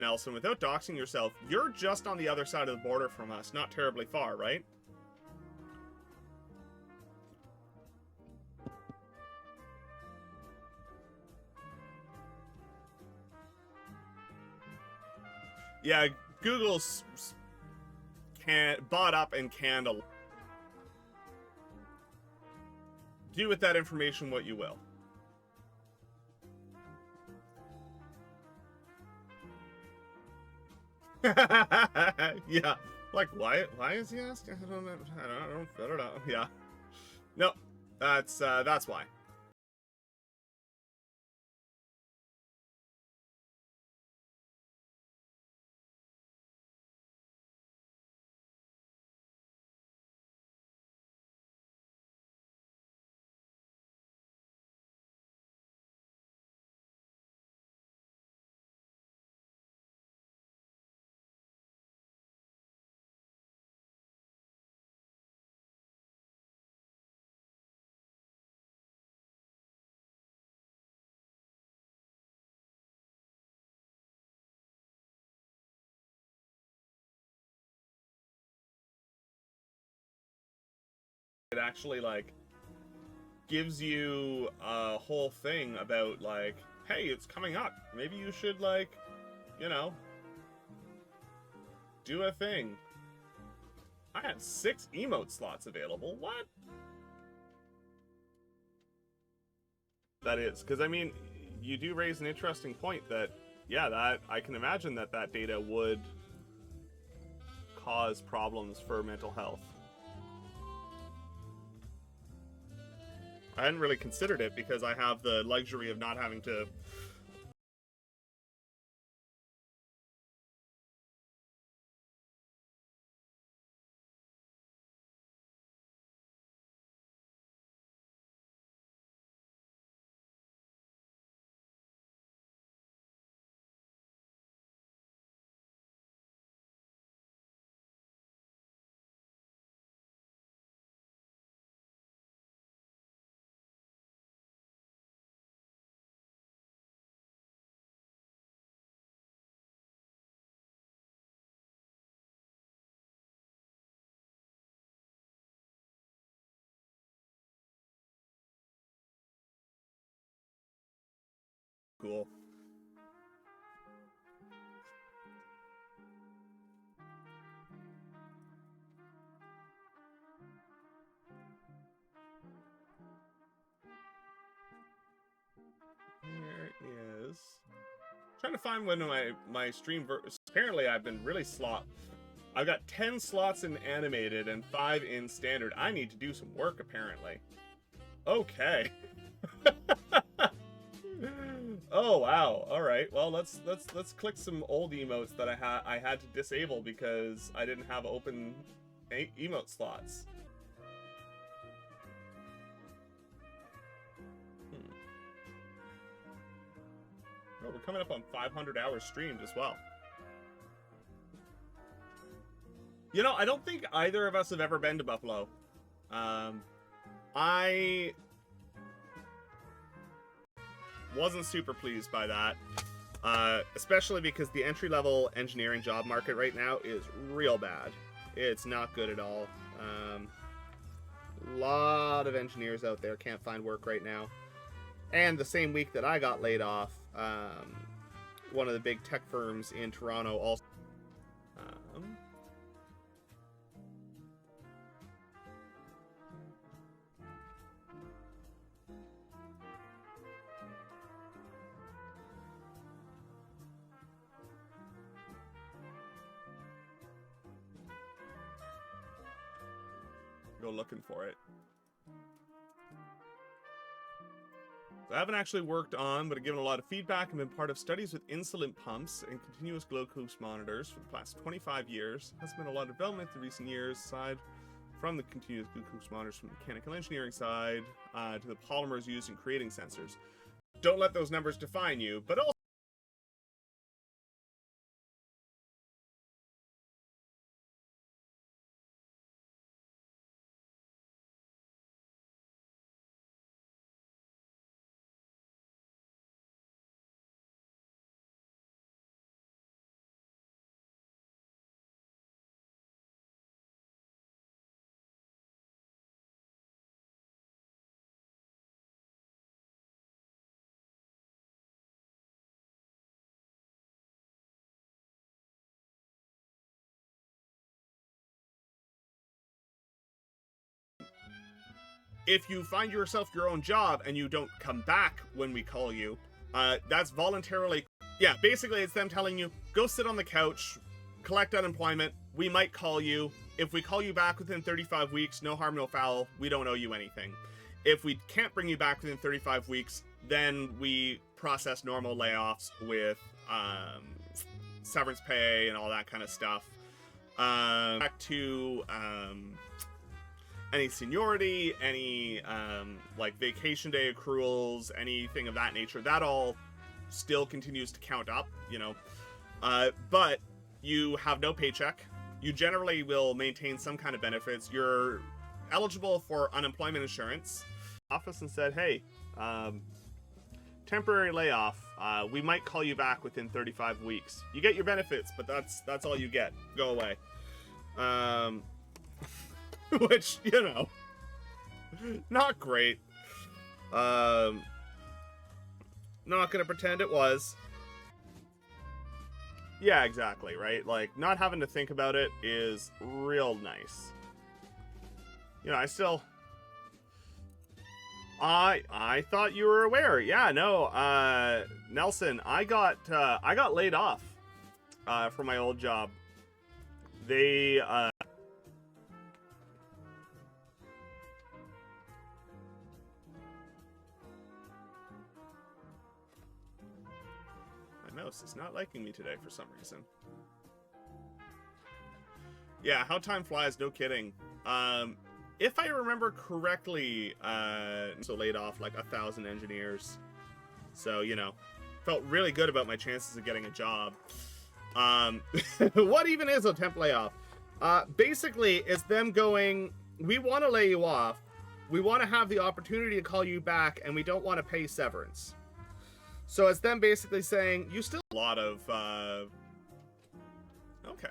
Nelson, without doxing yourself, you're just on the other side of the border from us, not terribly far, right? Yeah, Google's bought up and canned a. Do with that information what you will. Yeah, like why is he asking? I don't know. Yeah, no, that's why. It actually like gives you a whole thing about like, hey, it's coming up. Maybe you should like, you know, do a thing. I had 6 emote slots available. What? That is, because I mean, you do raise an interesting point that, yeah, that I can imagine that that data would cause problems for mental health. I hadn't really considered it because I have the luxury of not having to. Cool. Here is. Trying to find when my stream. Apparently, I've been really I've got 10 slots in animated and 5 in standard. I need to do some work apparently. Okay. Oh wow. All right. Well, let's click some old emotes that I had to disable because I didn't have open emote slots. Oh, we're coming up on 500 hours streamed as well. You know, I don't think either of us have ever been to Buffalo. I wasn't super pleased by that. Especially because the entry-level engineering job market right now is real bad. It's not good at all. A lot of engineers out there can't find work right now. And the same week that I got laid off, one of the big tech firms in Toronto also. Go looking for it. So I haven't actually worked on, but I've given a lot of feedback and been part of studies with insulin pumps and continuous glucose monitors for the past 25 years. Has been a lot of development in recent years, aside from the continuous glucose monitors from the mechanical engineering side to the polymers used in creating sensors. Don't let those numbers define you, but also if you find yourself your own job and you don't come back when we call you, that's voluntarily, yeah, basically it's them telling you, go sit on the couch, collect unemployment, we might call you. If we call you back within 35 weeks, no harm, no foul, we don't owe you anything. If we can't bring you back within 35 weeks, then we process normal layoffs with severance pay and all that kind of stuff. Back to any seniority, any like vacation day accruals, anything of that nature, that all still continues to count up, you know. But you have no paycheck. You generally will maintain some kind of benefits. You're eligible for unemployment insurance. Office and said, hey, temporary layoff. We might call you back within 35 weeks. You get your benefits, but that's all you get. Go away. Which, you know, not great. Not gonna pretend it was. Yeah, exactly, right? Like, not having to think about it is real nice. You know, I thought you were aware. Yeah, no, Nelson, I got laid off from my old job. They my mouse is not liking me today for some reason. Yeah, how time flies, no kidding. If I remember correctly, so laid off like 1,000 engineers. So, you know, felt really good about my chances of getting a job. What even is a temp layoff? Basically, it's them going, we want to lay you off. We want to have the opportunity to call you back, and we don't want to pay severance. So it's them basically saying, you still... A lot of, okay.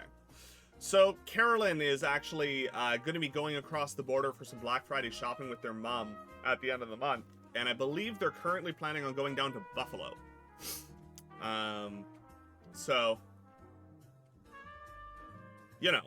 So Carolyn is actually going to be going across the border for some Black Friday shopping with their mom at the end of the month. And I believe they're currently planning on going down to Buffalo. So, you know.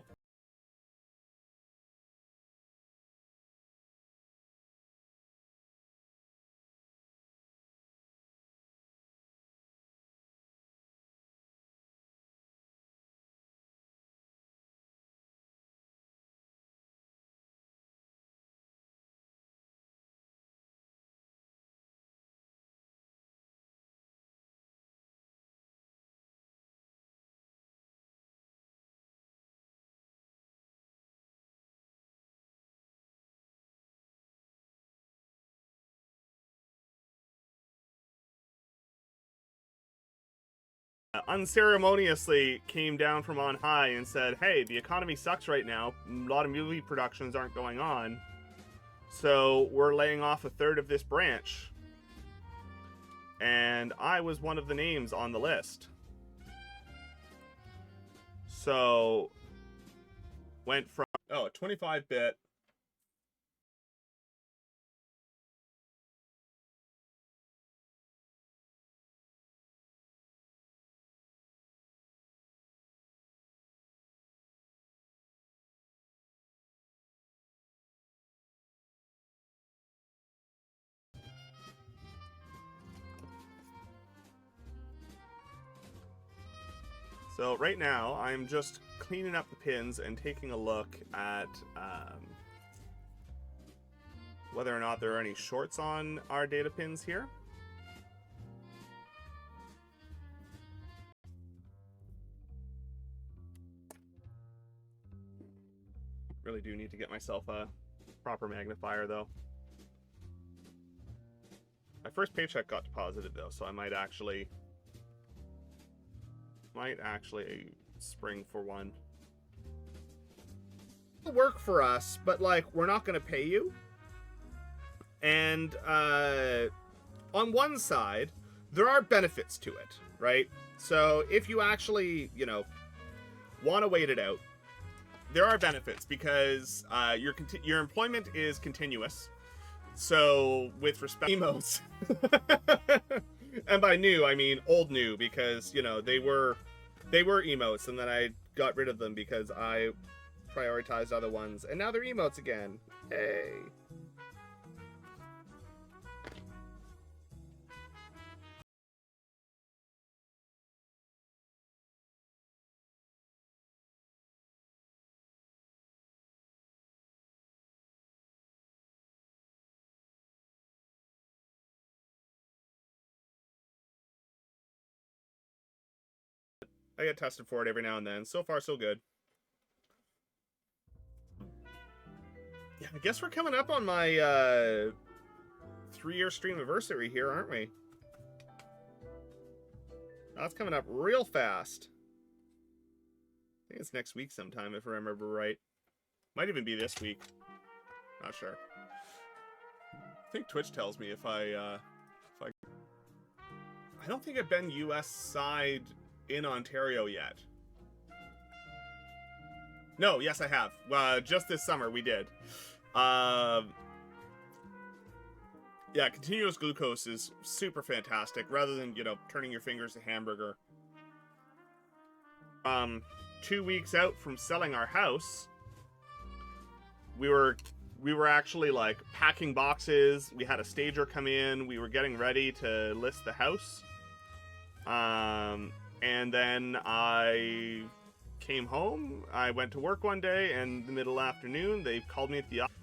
Unceremoniously came down from on high and said, hey, the economy sucks right now. A lot of movie productions aren't going on. So we're laying off 1/3 of this branch. And I was one of the names on the list. So went from, oh, 25-bit. So right now, I'm just cleaning up the pins and taking a look at whether or not there are any shorts on our data pins here. Really do need to get myself a proper magnifier, though. My first paycheck got deposited, though, so I might actually spring for one. It'll work for us, but like, we're not going to pay you. And on one side, there are benefits to it, right? So if you actually, you know, want to wait it out, there are benefits because your employment is continuous. So with respect to emotes, and by new I mean old new, because you know they were emotes, and then I got rid of them because I prioritized other ones, and now they're emotes again. Hey. I get tested for it every now and then. So far, so good. Yeah, I guess we're coming up on my 3-year stream anniversary here, aren't we? That's coming up real fast. I think it's next week sometime, if I remember right. Might even be this week. Not sure. I think Twitch tells me if I don't think I've been US side in Ontario yet. No, yes I have. Just this summer we did. Yeah, continuous glucose is super fantastic. Rather than, you know, turning your fingers to hamburger. 2 weeks out from selling our house, we were actually like packing boxes. We had a stager come in. We were getting ready to list the house. And then I came home. I went to work one day, and in the middle afternoon, they called me at the office.